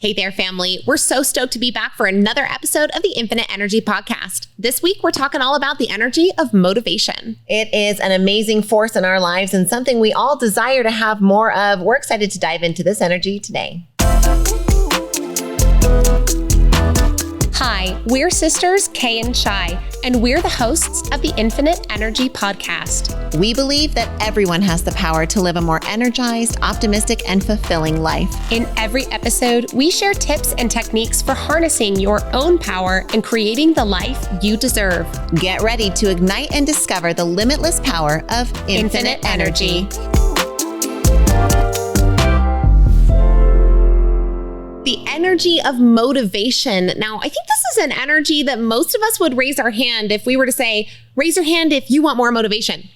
Hey there, family. We're so stoked to be back for another episode of the Infinite Energy Podcast. This week, we're talking all about the energy of motivation. It is an amazing force in our lives and something we all desire to have more of. We're excited to dive into this energy today. Hi, we're sisters Kay and Shi, and we're the hosts of the Infinite Energy Podcast. We believe that everyone has the power to live a more energized, optimistic, and fulfilling life. In every episode, we share tips and techniques for harnessing your own power and creating the life you deserve. Get ready to ignite and discover the limitless power of infinite energy. The energy of motivation. Now, I think this is an energy that most of us would raise our hand if we were to say, raise your hand if you want more motivation.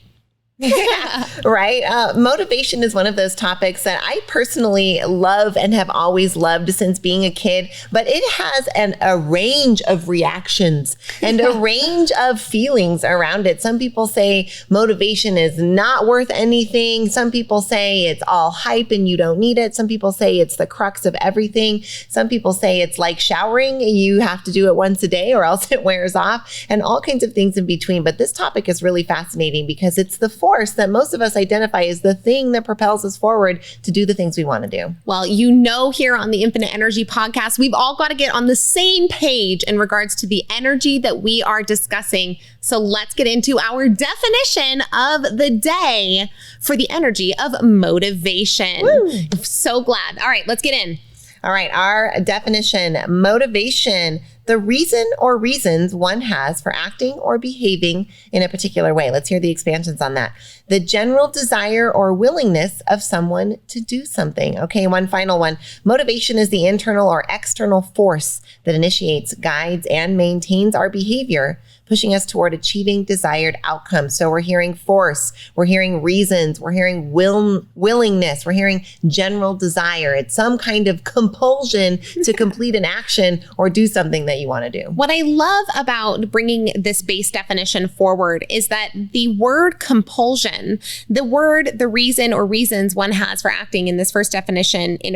Right? Motivation is one of those topics that I personally love and have always loved since being a kid, but it has a range of reactions and a range of feelings around it. Some people say motivation is not worth anything. Some people say it's all hype and you don't need it. Some people say it's the crux of everything. Some people say it's like showering. You have to do it once a day or else it wears off, and all kinds of things in between. But this topic is really fascinating because it's the force that most of us identify as the thing that propels us forward to do the things we want to do. Well, you know, here on the Infinite Energy Podcast, we've all got to get on the same page in regards to the energy that we are discussing. So let's get into our definition of the day for the energy of motivation. Woo. I'm so glad. All right, let's get in. All right, our definition: motivation, the reason or reasons one has for acting or behaving in a particular way. Let's hear the expansions on that. The general desire or willingness of someone to do something. Okay, one final one. Motivation is the internal or external force that initiates, guides, and maintains our behavior, pushing us toward achieving desired outcomes. So we're hearing force, we're hearing reasons, we're hearing willingness, we're hearing general desire. It's some kind of compulsion to complete an action or do something that you want to do. What I love about bringing this base definition forward is that the word compulsion, the reason or reasons one has for acting in this first definition in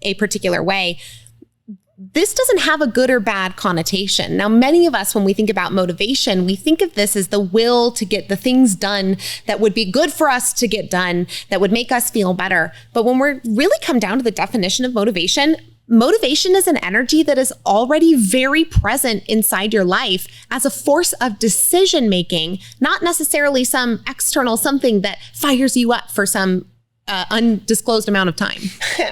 a particular way, this doesn't have a good or bad connotation. Now, many of us, when we think about motivation, we think of this as the will to get the things done that would be good for us to get done, that would make us feel better. But when we really come down to the definition of motivation, motivation is an energy that is already very present inside your life as a force of decision making, not necessarily some external something that fires you up for some undisclosed amount of time.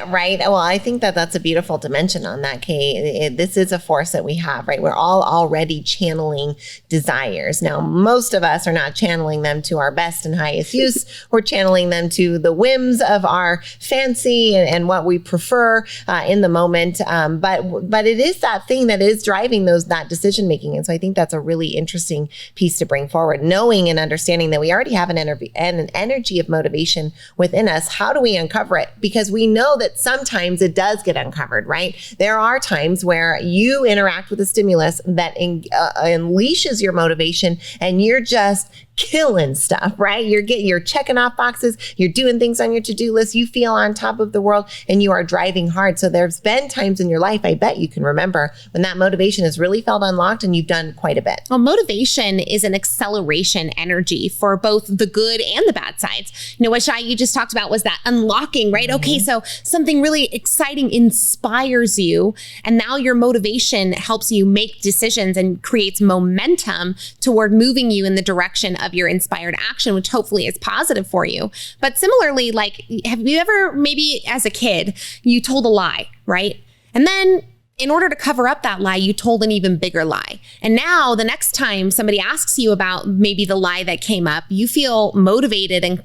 Right. Well, I think that that's a beautiful dimension on that, Kay. This is a force that we have, right? We're all already channeling desires. Now, most of us are not channeling them to our best and highest use. We're channeling them to the whims of our fancy and what we prefer in the moment. But it is that thing that is driving that decision making. And so I think that's a really interesting piece to bring forward, knowing and understanding that we already have an energy of motivation within us. How do we uncover it? Because we know that sometimes it does get uncovered, right? There are times where you interact with a stimulus that unleashes your motivation and you're just killing stuff, right? You're checking off boxes, you're doing things on your to-do list, you feel on top of the world, and you are driving hard. So there's been times in your life, I bet you can remember, when that motivation has really felt unlocked and you've done quite a bit. Well, motivation is an acceleration energy for both the good and the bad sides. You know, what Shai, you just talked about was that unlocking, right? Mm-hmm. Okay, so something really exciting inspires you, and now your motivation helps you make decisions and creates momentum toward moving you in the direction of your inspired action, which hopefully is positive for you. But similarly, like, have you ever, maybe as a kid, you told a lie, right? And then in order to cover up that lie, you told an even bigger lie. And now the next time somebody asks you about maybe the lie that came up, you feel motivated and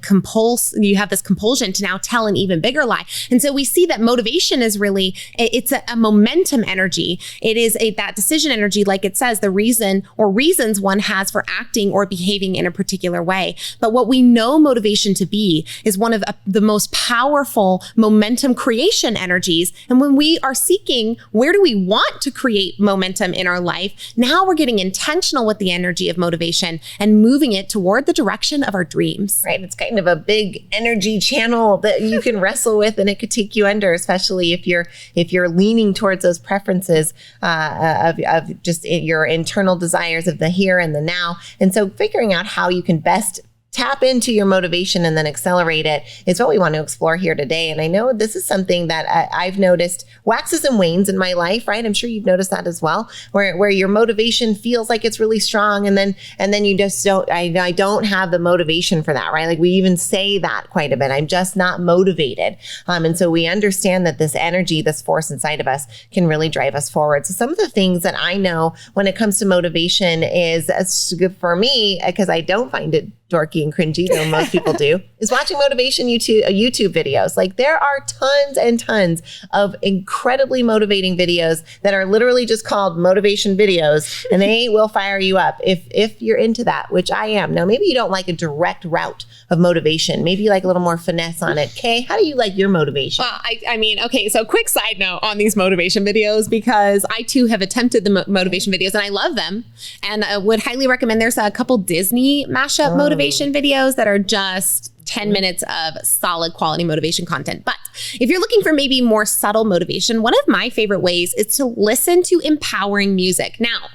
you have this compulsion to now tell an even bigger lie. And so we see that motivation is really, it's a momentum energy. It is that decision energy, like it says, the reason or reasons one has for acting or behaving in a particular way. But what we know motivation to be is one of the most powerful momentum creation energies. And when we are seeking, where do we want to create momentum in our life, now we're getting intentional with the energy of motivation and moving it toward the direction of our dreams. Right. It's kind of a big energy channel that you can wrestle with, and it could take you under, especially if you're leaning towards those preferences of just your internal desires of the here and the now. And so figuring out how you can best tap into your motivation and then accelerate it is what we want to explore here today. And I know this is something that I've noticed waxes and wanes in my life, right? I'm sure you've noticed that as well, where your motivation feels like it's really strong. And then you just don't, I don't have the motivation for that, right? Like we even say that quite a bit. I'm just not motivated. And so we understand that this energy, this force inside of us can really drive us forward. So some of the things that I know when it comes to motivation is good for me, because I don't find it dorky and cringy, though most people do, is watching motivation YouTube videos. Like there are tons and tons of incredibly motivating videos that are literally just called motivation videos, and they will fire you up if you're into that, which I am. Now, maybe you don't like a direct route of motivation. Maybe you like a little more finesse on it. Kay, how do you like your motivation? Well, I mean, okay, so quick side note on these motivation videos, because I too have attempted the motivation videos and I love them, and I would highly recommend. There's a couple Disney mashup motivation videos that are just 10 minutes of solid quality motivation content. But if you're looking for maybe more subtle motivation, one of my favorite ways is to listen to empowering music. Now,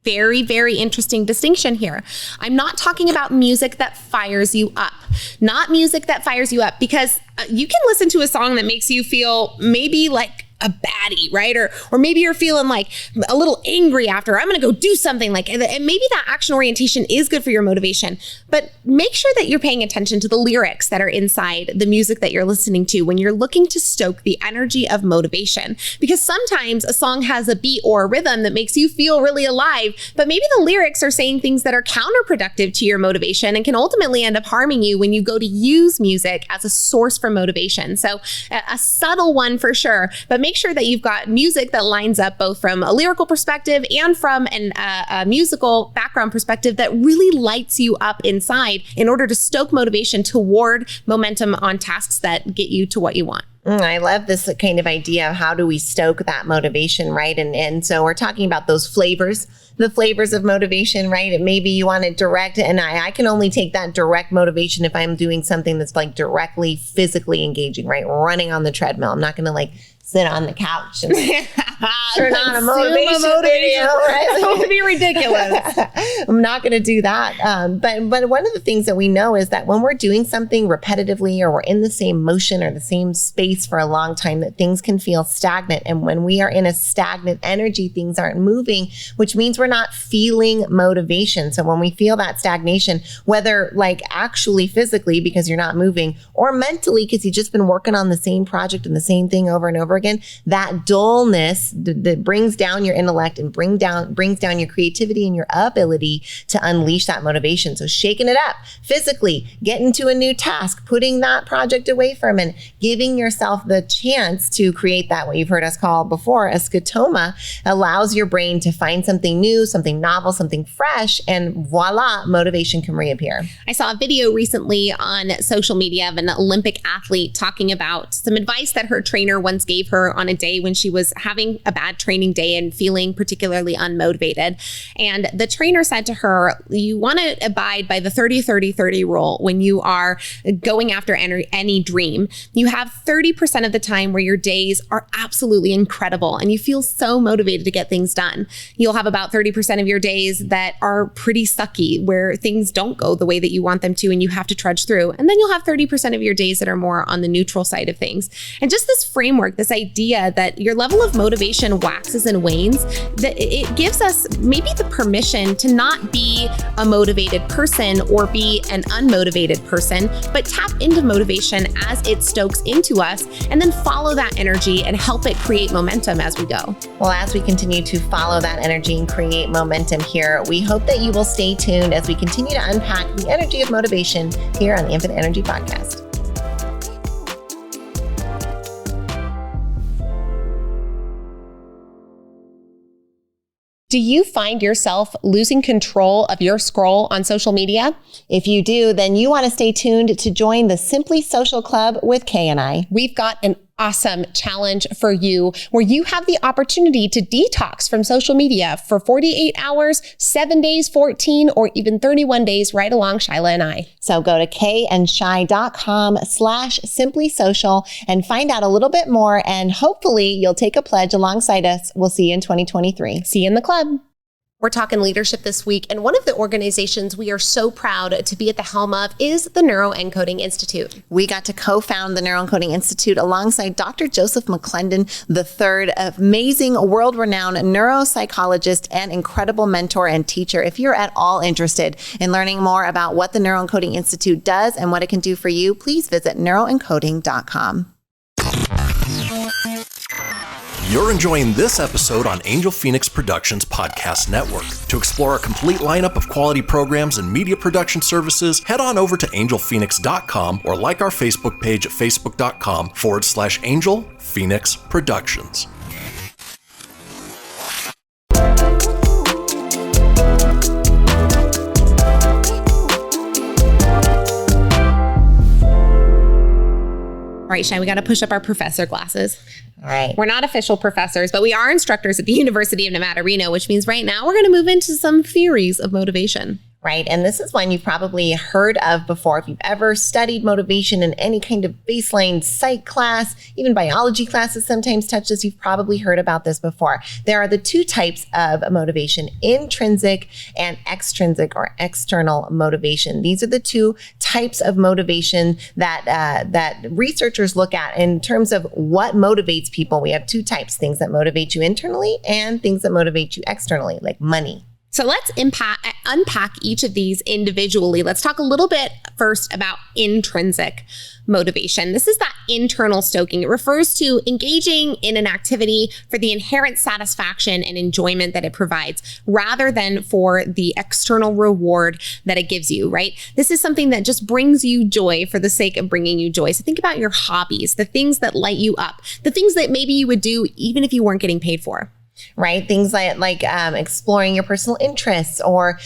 very, very interesting distinction here. I'm not talking about music that fires you up, not music that fires you up, because you can listen to a song that makes you feel maybe like a baddie, right? Or maybe you're feeling like a little angry after, I'm going to go do something like, and maybe that action orientation is good for your motivation, but make sure that you're paying attention to the lyrics that are inside the music that you're listening to when you're looking to stoke the energy of motivation. Because sometimes a song has a beat or a rhythm that makes you feel really alive, but maybe the lyrics are saying things that are counterproductive to your motivation and can ultimately end up harming you when you go to use music as a source for motivation. So a subtle one for sure, but make sure that you've got music that lines up both from a lyrical perspective and from a musical background perspective that really lights you up inside in order to stoke motivation toward momentum on tasks that get you to what you want. I love this kind of idea of how do we stoke that motivation, right? And so we're talking about those flavors, the flavors of motivation, right? And maybe you want it direct, and I can only take that direct motivation if I'm doing something that's like directly physically engaging, right? Running on the treadmill. I'm not going to like sit on the couch and turn on a motivation video, right? That would be ridiculous. I'm not going to do that. But one of the things that we know is that when we're doing something repetitively, or we're in the same motion or the same space for a long time, that things can feel stagnant. And when we are in a stagnant energy, things aren't moving, which means we're not feeling motivation. So when we feel that stagnation, whether like actually physically because you're not moving, or mentally because you've just been working on the same project and the same thing over and over again, that dullness that brings down your intellect and brings down your creativity and your ability to unleash that motivation. So shaking it up physically, getting to a new task, putting that project away from, and giving yourself the chance to create that, what you've heard us call before, a scotoma, allows your brain to find something new, something novel, something fresh, and voila, motivation can reappear. I saw a video recently on social media of an Olympic athlete talking about some advice that her trainer once gave her on a day when she was having a bad training day and feeling particularly unmotivated. And the trainer said to her, you want to abide by the 30-30-30 rule when you are going after any dream. You have 30% of the time where your days are absolutely incredible and you feel so motivated to get things done. You'll have about 30% of your days that are pretty sucky, where things don't go the way that you want them to and you have to trudge through. And then you'll have 30% of your days that are more on the neutral side of things. And just this framework, this idea that your level of motivation waxes and wanes, that it gives us maybe the permission to not be a motivated person or be an unmotivated person, but tap into motivation as it stokes into us and then follow that energy and help it create momentum as we go. Well, as we continue to follow that energy and create momentum here, we hope that you will stay tuned as we continue to unpack the energy of motivation here on the Infinite Energy Podcast. Do you find yourself losing control of your scroll on social media? If you do, then you want to stay tuned to join the Simply Social Club with Kay and I. We've got an awesome challenge for you where you have the opportunity to detox from social media for 48 hours, 7 days, 14, or even 31 days right along Shyla and I. So go to kayandshy.com/simplysocial and find out a little bit more, and hopefully you'll take a pledge alongside us. We'll see you in 2023. See you in the club. We're talking leadership this week, and one of the organizations we are so proud to be at the helm of is the Neuroencoding Institute. We got to co-found the Neuroencoding Institute alongside Dr. Joseph McClendon III, amazing world-renowned neuropsychologist and incredible mentor and teacher. If you're at all interested in learning more about what the Neuroencoding Institute does and what it can do for you, please visit neuroencoding.com. You're enjoying this episode on Angel Phoenix Productions Podcast Network. To explore a complete lineup of quality programs and media production services, head on over to angelphoenix.com or like our Facebook page at facebook.com/Angel Phoenix Productions. All right, Shy, we got to push up our professor glasses. All right. We're not official professors, but we are instructors at the University of Nevada, Reno, which means right now we're going to move into some theories of motivation. Right. And this is one you've probably heard of before. If you've ever studied motivation in any kind of baseline psych class, even biology classes sometimes touch this, you've probably heard about this before. There are the two types of motivation, intrinsic and extrinsic or external motivation. These are the two types of motivation that researchers look at in terms of what motivates people. We have two types, things that motivate you internally and things that motivate you externally, like money. So let's unpack each of these individually. Let's talk a little bit first about intrinsic motivation. This is that internal stoking. It refers to engaging in an activity for the inherent satisfaction and enjoyment that it provides, rather than for the external reward that it gives you, right? This is something that just brings you joy for the sake of bringing you joy. So think about your hobbies, the things that light you up, the things that maybe you would do even if you weren't getting paid for. Right? Things like exploring your personal interests, or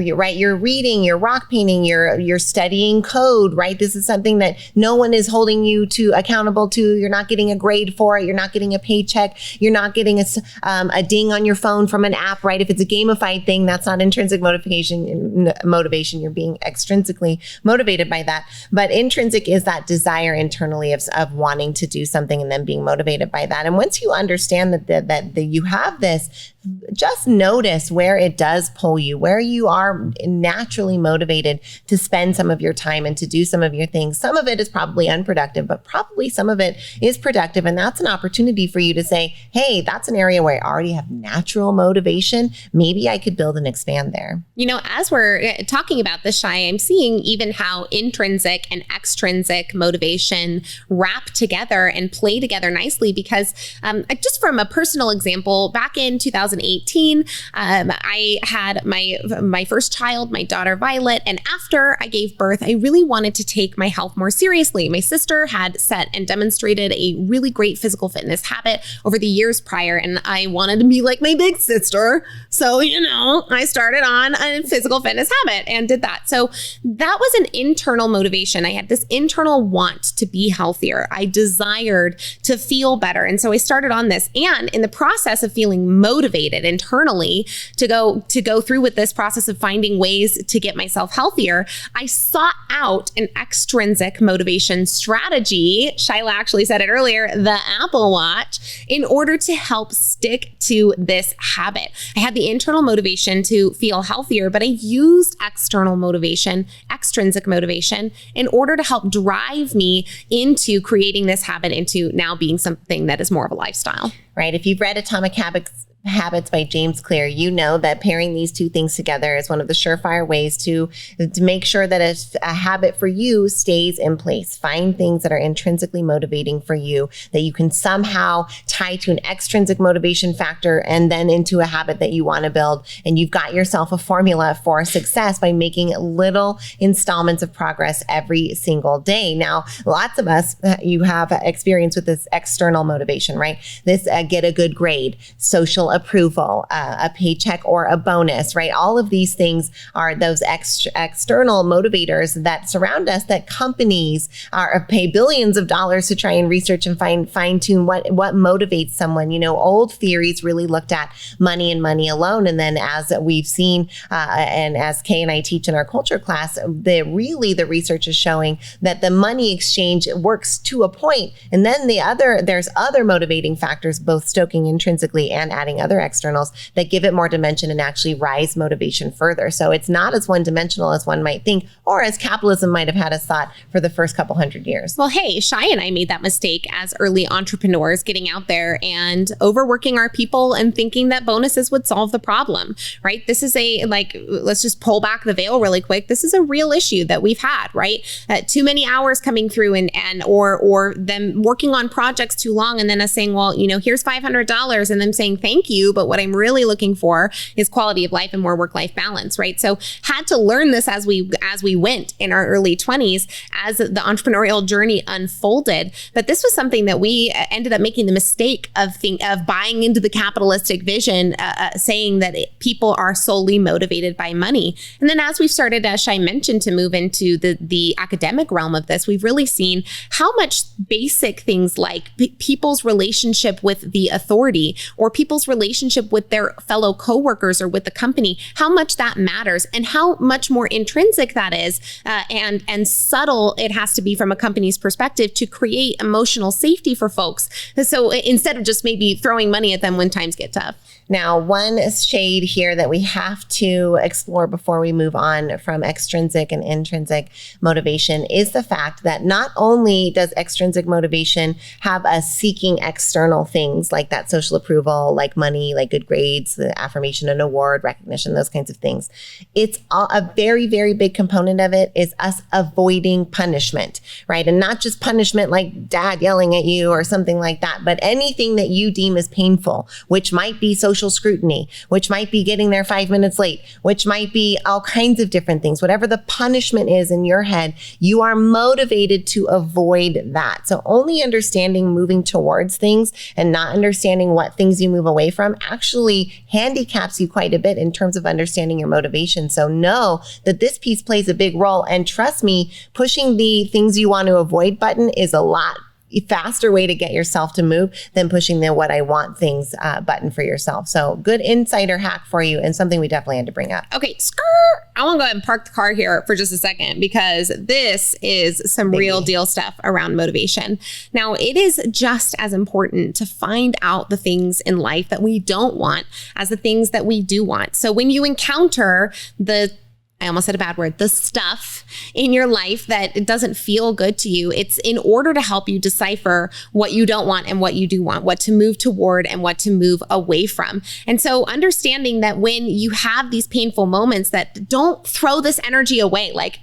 you're reading, you're rock painting, you're studying code, right? This is something that no one is holding you accountable to. You're not getting a grade for it. You're not getting a paycheck. You're not getting a ding on your phone from an app, right? If it's a gamified thing, that's not intrinsic motivation. You're being extrinsically motivated by that. But intrinsic is that desire internally of wanting to do something and then being motivated by that. And once you understand that you have this, just notice where it does pull you, where you are naturally motivated to spend some of your time and to do some of your things. Some of it is probably unproductive, but probably some of it is productive. And that's an opportunity for you to say, hey, that's an area where I already have natural motivation. Maybe I could build and expand there. You know, as we're talking about this, Shy, I'm seeing even how intrinsic and extrinsic motivation wrap together and play together nicely, because just from a personal example, back in 2018, I had my first child, my daughter Violet, and after I gave birth, I really wanted to take my health more seriously. My sister had set and demonstrated a really great physical fitness habit over the years prior, and I wanted to be like my big sister. So, I started on a physical fitness habit and did that. So that was an internal motivation. I had this internal want to be healthier. I desired to feel better. And so I started on this, and in the process of feeling motivated internally to go through with this process of finding ways to get myself healthier, I sought out an extrinsic motivation strategy. Shyla actually said it earlier, the Apple Watch, in order to help stick to this habit. I had the internal motivation to feel healthier, but I used external motivation, extrinsic motivation, in order to help drive me into creating this habit into now being something that is more of a lifestyle. Right. If you've read Atomic Habits by James Clear, you know that pairing these two things together is one of the surefire ways to make sure that a habit for you stays in place. Find things that are intrinsically motivating for you that you can somehow tie to an extrinsic motivation factor and then into a habit that you want to build. And you've got yourself a formula for success by making little installments of progress every single day. Now, lots of us, you have experience with this external motivation, right? This get a good grade, social approval, a paycheck or a bonus, right? All of these things are those external motivators that surround us, that companies pay billions of dollars to try and research and fine tune what motivates someone. Old theories really looked at money and money alone. And then as we've seen, and as Kay and I teach in our culture class, the research is showing that the money exchange works to a point. And then there's other motivating factors, both stoking intrinsically and adding other externals that give it more dimension and actually rise motivation further. So it's not as one-dimensional as one might think, or as capitalism might have had us thought for the first couple hundred years. Well, hey, Shi and I made that mistake as early entrepreneurs, getting out there and overworking our people and thinking that bonuses would solve the problem, right? This is let's just pull back the veil really quick. This is a real issue that we've had, right? Too many hours coming through or them working on projects too long, and then us saying, well, here's $500, and them saying thank you, but what I'm really looking for is quality of life and more work-life balance, right? So had to learn this as we went in our early 20s, as the entrepreneurial journey unfolded. But this was something that we ended up making the mistake of buying into the capitalistic vision, saying that people are solely motivated by money. And then as we've started, as Shi mentioned, to move into the academic realm of this, we've really seen how much basic things like people's relationship with the authority or people's relationship with their fellow coworkers or with the company, how much that matters and how much more intrinsic that is, and subtle it has to be from a company's perspective to create emotional safety for folks. So instead of just maybe throwing money at them when times get tough. Now, one shade here that we have to explore before we move on from extrinsic and intrinsic motivation is the fact that not only does extrinsic motivation have us seeking external things like that social approval, like money, like good grades, the affirmation and award, recognition, those kinds of things. It's a very, very big component of it is us avoiding punishment, right? And not just punishment like dad yelling at you or something like that, but anything that you deem as painful, which might be social scrutiny, which might be getting there 5 minutes late, which might be all kinds of different things. Whatever the punishment is in your head, you are motivated to avoid that. So only understanding moving towards things and not understanding what things you move away from actually handicaps you quite a bit in terms of understanding your motivation. So know that this piece plays a big role. And trust me, pushing the things you want to avoid button is a lot faster way to get yourself to move than pushing the what I want things button for yourself. So good insider hack for you and something we definitely had to bring up. Okay, I want to go ahead and park the car here for just a second because this is some real deal stuff around motivation. Now, it is just as important to find out the things in life that we don't want as the things that we do want. So when you encounter I almost said a bad word, the stuff in your life that it doesn't feel good to you, it's in order to help you decipher what you don't want and what you do want, what to move toward and what to move away from. And so understanding that when you have these painful moments, that don't throw this energy away. Like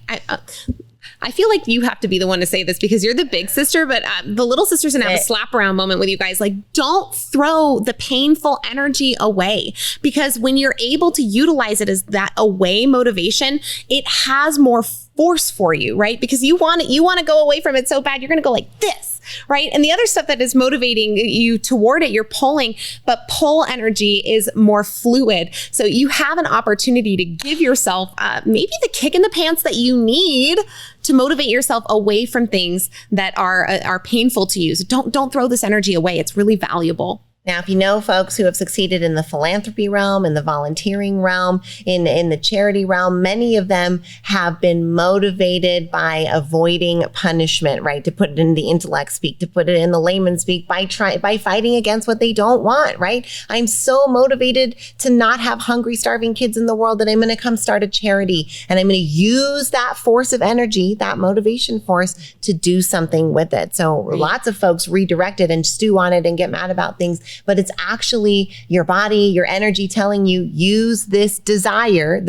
I feel like you have to be the one to say this because you're the big sister, but the little sister's gonna have a slap around moment with you guys. Like, don't throw the painful energy away, because when you're able to utilize it as that away motivation, it has more force for you, right? Because you want to go away from it so bad, you're going to go like this, right? And the other stuff that is motivating you toward it, you're pulling, but pull energy is more fluid. So you have an opportunity to give yourself maybe the kick in the pants that you need to motivate yourself away from things that are painful to you. So don't throw this energy away. It's really valuable. Now, if you know folks who have succeeded in the philanthropy realm, in the volunteering realm, in the charity realm, many of them have been motivated by avoiding punishment, right? To put it in the intellect speak, to put it in the layman speak, by fighting against what they don't want, right? I'm so motivated to not have hungry, starving kids in the world that I'm going to come start a charity. And I'm going to use that force of energy, that motivation force, to do something with it. So lots of folks redirect it and stew on it and get mad about things. But it's actually your body, your energy telling you, use this desire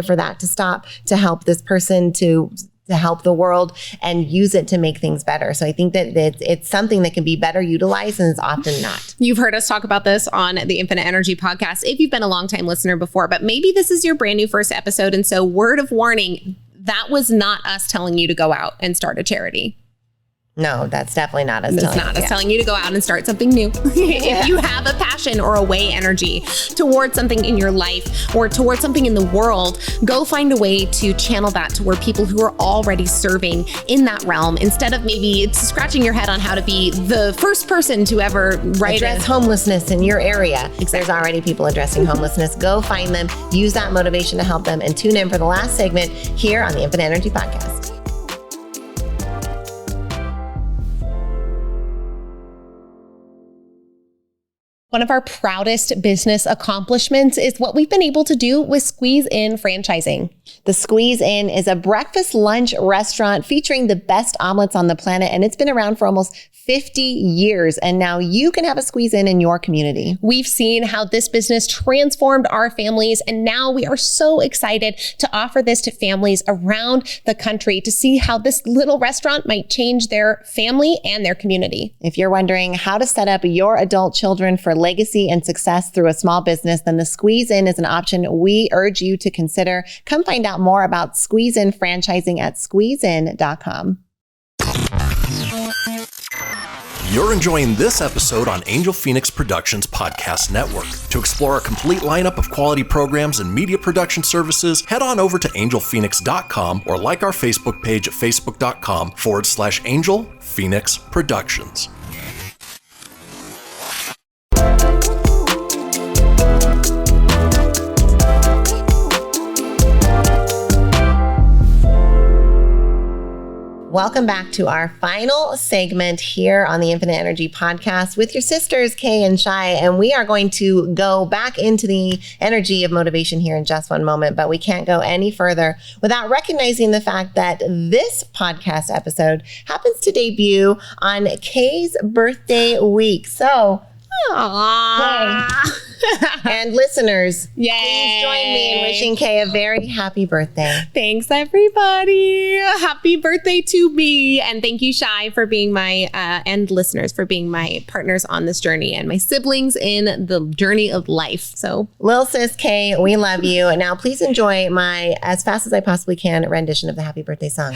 for that to stop, to help this person, to help the world, and use it to make things better. So I think that it's something that can be better utilized, and it's often not. You've heard us talk about this on the Infinite Energy podcast if you've been a longtime listener before, but maybe this is your brand new first episode. And so word of warning, that was not us telling you to go out and start a charity. No, that's definitely not us. It's not. It's telling you to go out and start something new. If you have a passion or away energy towards something in your life or towards something in the world, go find a way to channel that toward people who are already serving in that realm, instead of maybe scratching your head on how to be the first person to ever address homelessness in your area. Exactly. There's already people addressing homelessness. Go find them, use that motivation to help them, and tune in for the last segment here on the Infinite Energy Podcast. One of our proudest business accomplishments is what we've been able to do with Squeeze In franchising. The Squeeze In is a breakfast lunch restaurant featuring the best omelets on the planet, and it's been around for almost 50 years. And now you can have a Squeeze in your community. We've seen how this business transformed our families, and now we are so excited to offer this to families around the country to see how this little restaurant might change their family and their community. If you're wondering how to set up your adult children for legacy and success through a small business, then the Squeeze In is an option we urge you to consider. Come find out more about Squeeze In franchising at squeezein.com. You're enjoying this episode on Angel Phoenix Productions Podcast Network. To explore a complete lineup of quality programs and media production services, head on over to angelphoenix.com or like our Facebook page at facebook.com/Angel Phoenix Productions. Welcome back to our final segment here on the Infinite Energy Podcast with your sisters, Kay and Shi. And we are going to go back into the energy of motivation here in just one moment, but we can't go any further without recognizing the fact that this podcast episode happens to debut on Kay's birthday week. So, and listeners, please join me in wishing Kay a very happy birthday. Thanks, everybody. Happy birthday to me. And thank you, Shi, for being my, and listeners for being my partners on this journey and my siblings in the journey of life. So, Lil Sis Kay, we love you. Now, please enjoy my, as fast as I possibly can, rendition of the happy birthday song.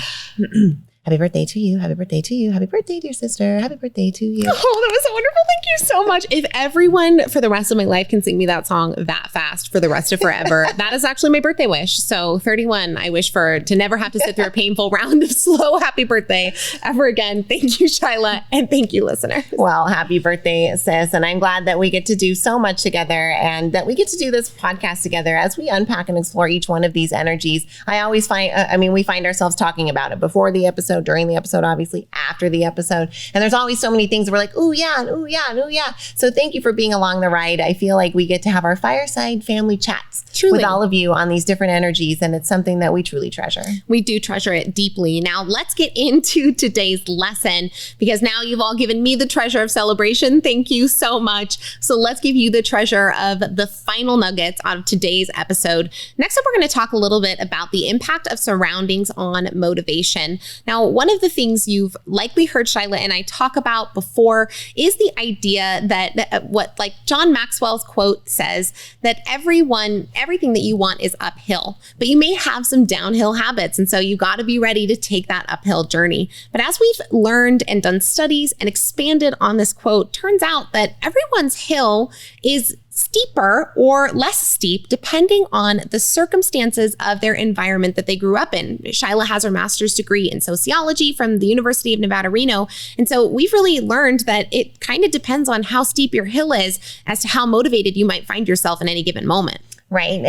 Happy birthday to you. Happy birthday to you. Happy birthday, dear sister. Happy birthday to you. Oh, that was so wonderful. Thank you so much. If everyone for the rest of my life can sing me that song that fast for the rest of forever, that is actually my birthday wish. So 31, I wish to never have to sit through a painful round of slow happy birthday ever again. Thank you, Shyla. And thank you, listeners. Well, happy birthday, sis. And I'm glad that we get to do so much together and that we get to do this podcast together as we unpack and explore each one of these energies. I always find, we find ourselves talking about it before the episode, during the episode, obviously after the episode. And there's always so many things we're like, ooh, yeah, and ooh, yeah, and ooh, yeah. So thank you for being along the ride. I feel like we get to have our fireside family chats with all of you on these different energies. And it's something that we truly treasure. We do treasure it deeply. Now let's get into today's lesson, because now you've all given me the treasure of celebration. Thank you so much. So let's give you the treasure of the final nuggets out of today's episode. Next up, we're going to talk a little bit about the impact of surroundings on motivation. Now, one of the things you've likely heard Shyla and I talk about before is the idea that what like John Maxwell's quote says, that everything that you want is uphill, but you may have some downhill habits. And so you got to be ready to take that uphill journey. But as we've learned and done studies and expanded on this quote, turns out that everyone's hill is steeper or less steep depending on the circumstances of their environment that they grew up in. Shyla has her master's degree in sociology from the University of Nevada, Reno. And so we've really learned that it kind of depends on how steep your hill is as to how motivated you might find yourself in any given moment. Right.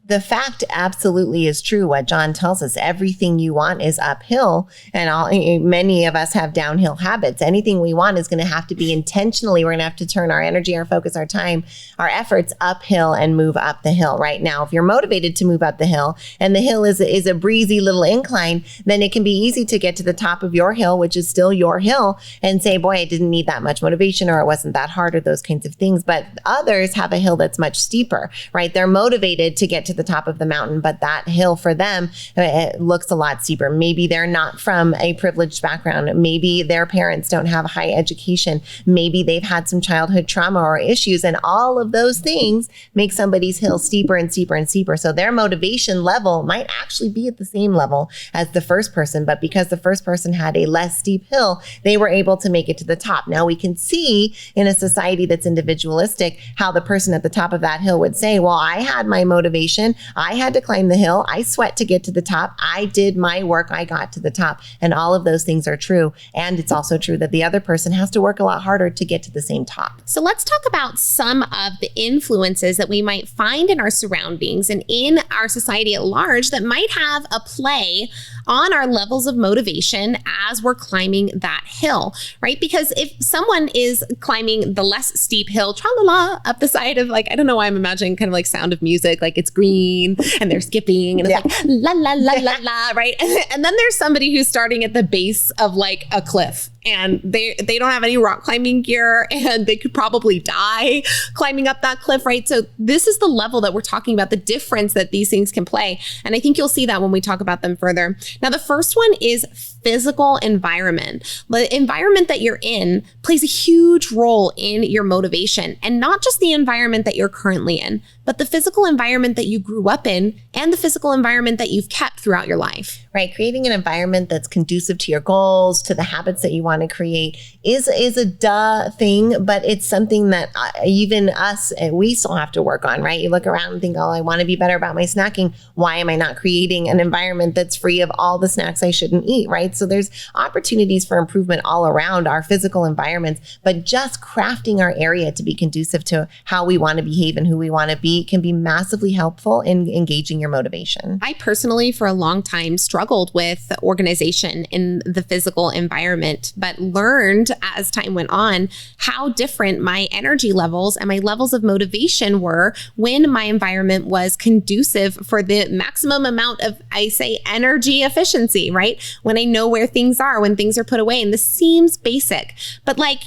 The fact absolutely is true. What John tells us, everything you want is uphill, and many of us have downhill habits. Anything we want is going to have to be intentionally. We're going to have to turn our energy, our focus, our time, our efforts uphill and move up the hill. Right now, if you're motivated to move up the hill and the hill is a breezy little incline, then it can be easy to get to the top of your hill, which is still your hill, and say, boy, I didn't need that much motivation, or it wasn't that hard, or those kinds of things. But others have a hill that's much steeper, right? They're motivated to get to to the top of the mountain, but that hill for them, it looks a lot steeper. Maybe they're not from a privileged background. Maybe their parents don't have high education. Maybe they've had some childhood trauma or issues, and all of those things make somebody's hill steeper and steeper and steeper. So their motivation level might actually be at the same level as the first person, but because the first person had a less steep hill, they were able to make it to the top. Now we can see in a society that's individualistic how the person at the top of that hill would say, well, I had my motivation. I had to climb the hill. I sweat to get to the top. I did my work. I got to the top. And all of those things are true. And it's also true that the other person has to work a lot harder to get to the same top. So let's talk about some of the influences that we might find in our surroundings and in our society at large that might have a play on our levels of motivation as we're climbing that hill, right? Because if someone is climbing the less steep hill, tra-la-la, up the side of like, I don't know why I'm imagining kind of like Sound of Music, like it's green and they're skipping and it's like la, la, la, la, la, right? And then there's somebody who's starting at the base of like a cliff and they don't have any rock climbing gear and they could probably die climbing up that cliff, right? So this is the level that we're talking about, the difference that these things can play. And I think you'll see that when we talk about them further. Now, the first one is physical environment. The environment that you're in plays a huge role in your motivation, and not just the environment that you're currently in, but the physical environment that you grew up in and the physical environment that you've kept throughout your life. Right. Creating an environment that's conducive to your goals, to the habits that you want to create is a duh thing, but it's something that even us, we still have to work on, right? You look around and think, oh, I want to be better about my snacking. Why am I not creating an environment that's free of all the snacks I shouldn't eat, right? So there's opportunities for improvement all around our physical environments, but just crafting our area to be conducive to how we want to behave and who we want to be can be massively helpful in engaging your motivation. I personally, for a long time, struggled with organization in the physical environment, but learned as time went on how different my energy levels and my levels of motivation were when my environment was conducive for the maximum amount of, I say, energy efficiency, right? When I know where things are, when things are put away. And this seems basic, but like,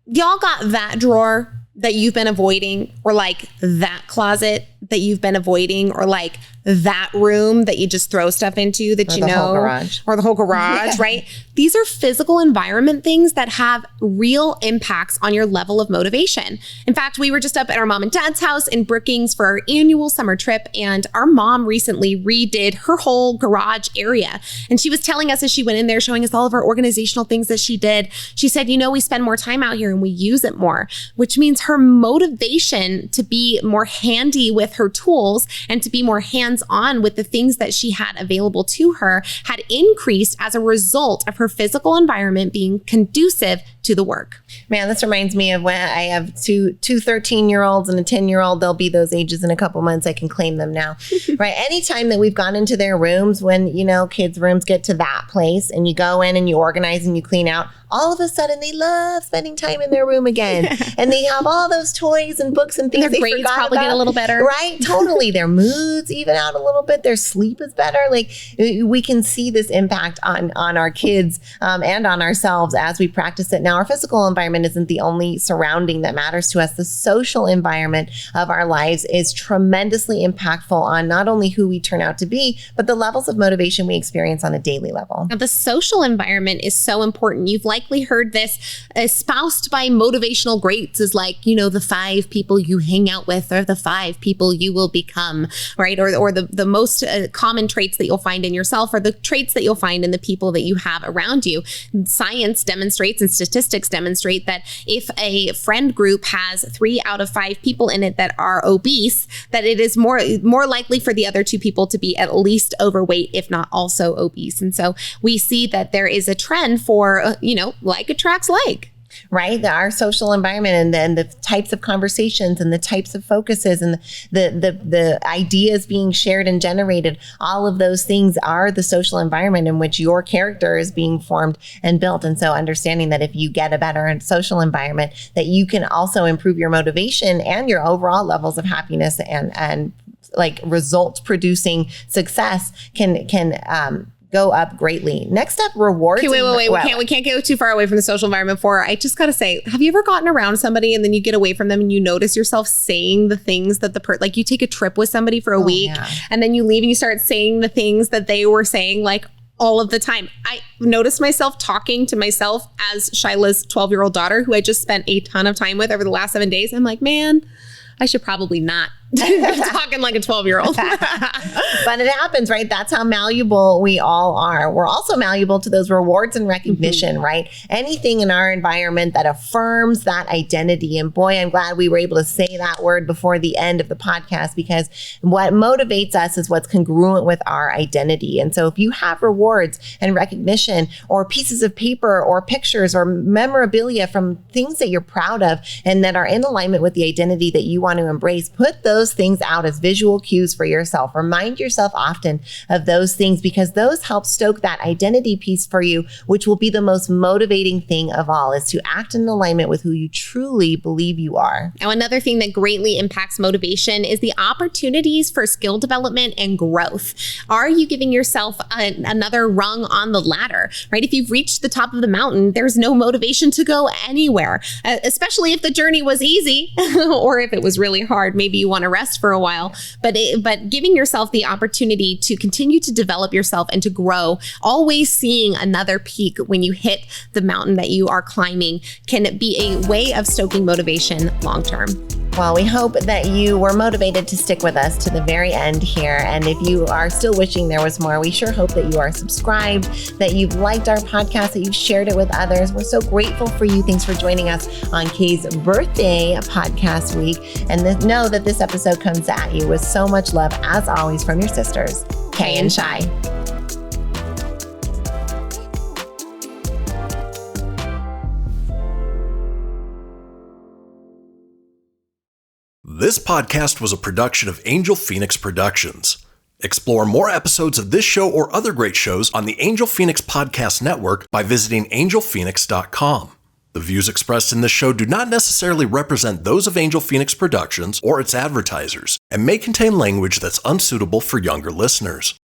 y'all got that drawer that you've been avoiding, or like that closet that you've been avoiding, or like that room that you just throw stuff into that you know, or the whole garage, right? These are physical environment things that have real impacts on your level of motivation. In fact, we were just up at our mom and dad's house in Brookings for our annual summer trip, and our mom recently redid her whole garage area. And she was telling us as she went in there, showing us all of our organizational things that she did. She said, you know, we spend more time out here and we use it more, which means her motivation to be more handy with her tools and to be more hands-on with the things that she had available to her had increased as a result of her physical environment being conducive to the work. Man, this reminds me of when I have two 13-year-olds and a 10-year-old. They'll be those ages in a couple months. I can claim them now, right? Anytime that we've gone into their rooms, when, you know, kids' rooms get to that place and you go in and you organize and you clean out, all of a sudden they love spending time in their room again. And they have all those toys and books and things and their grades probably get a little better. Right? Totally. Their moods even out a little bit. Their sleep is better. Like, we can see this impact on our kids and on ourselves as we practice it. Now, our physical environment isn't the only surrounding that matters to us. The social environment of our lives is tremendously impactful on not only who we turn out to be, but the levels of motivation we experience on a daily level. Now, the social environment is so important. You've likely heard this espoused by motivational greats as like, you know, the 5 people you hang out with are the 5 people you will become, right? Or the most common traits that you'll find in yourself are the traits that you'll find in the people that you have around you. Science demonstrates and statistics demonstrate that if a friend group has 3 out of 5 people in it that are obese, that it is more likely for the other 2 people to be at least overweight, if not also obese. And so we see that there is a trend for, like attracts like. Right? Our social environment and then the types of conversations and the types of focuses and the ideas being shared and generated, all of those things are the social environment in which your character is being formed and built. And so understanding that if you get a better social environment, that you can also improve your motivation and your overall levels of happiness and like result producing success can go up greatly. Next up, rewards. Okay, wait. We can't go too far away from the social environment for. I just got to say, have you ever gotten around somebody and then you get away from them and you notice yourself saying the things that like you take a trip with somebody for a week and then you leave and you start saying the things that they were saying like all of the time. I noticed myself talking to myself as Shyla's 12-year-old daughter, who I just spent a ton of time with over the last 7 days. I'm like, man, I should probably not talking like a 12-year-old. But it happens, right? That's how malleable we all are. We're also malleable to those rewards and recognition, right? Anything in our environment that affirms that identity. And boy, I'm glad we were able to say that word before the end of the podcast, because what motivates us is what's congruent with our identity. And so if you have rewards and recognition or pieces of paper or pictures or memorabilia from things that you're proud of and that are in alignment with the identity that you want to embrace, put those things out as visual cues for yourself. Remind yourself often of those things, because those help stoke that identity piece for you, which will be the most motivating thing of all, is to act in alignment with who you truly believe you are. Now, another thing that greatly impacts motivation is the opportunities for skill development and growth. Are you giving yourself another rung on the ladder, right? If you've reached the top of the mountain, there's no motivation to go anywhere, especially if the journey was easy or if it was really hard. Maybe you want to rest for a while, but giving yourself the opportunity to continue to develop yourself and to grow, always seeing another peak when you hit the mountain that you are climbing, can be a way of stoking motivation long term. Well, we hope that you were motivated to stick with us to the very end here. And if you are still wishing there was more, we sure hope that you are subscribed, that you've liked our podcast, that you've shared it with others. We're so grateful for you. Thanks for joining us on Kay's birthday podcast week. And know that this episode comes at you with so much love, as always, from your sisters, Kay and Shi. This podcast was a production of Angel Phoenix Productions. Explore more episodes of this show or other great shows on the Angel Phoenix Podcast Network by visiting angelphoenix.com. The views expressed in this show do not necessarily represent those of Angel Phoenix Productions or its advertisers, and may contain language that's unsuitable for younger listeners.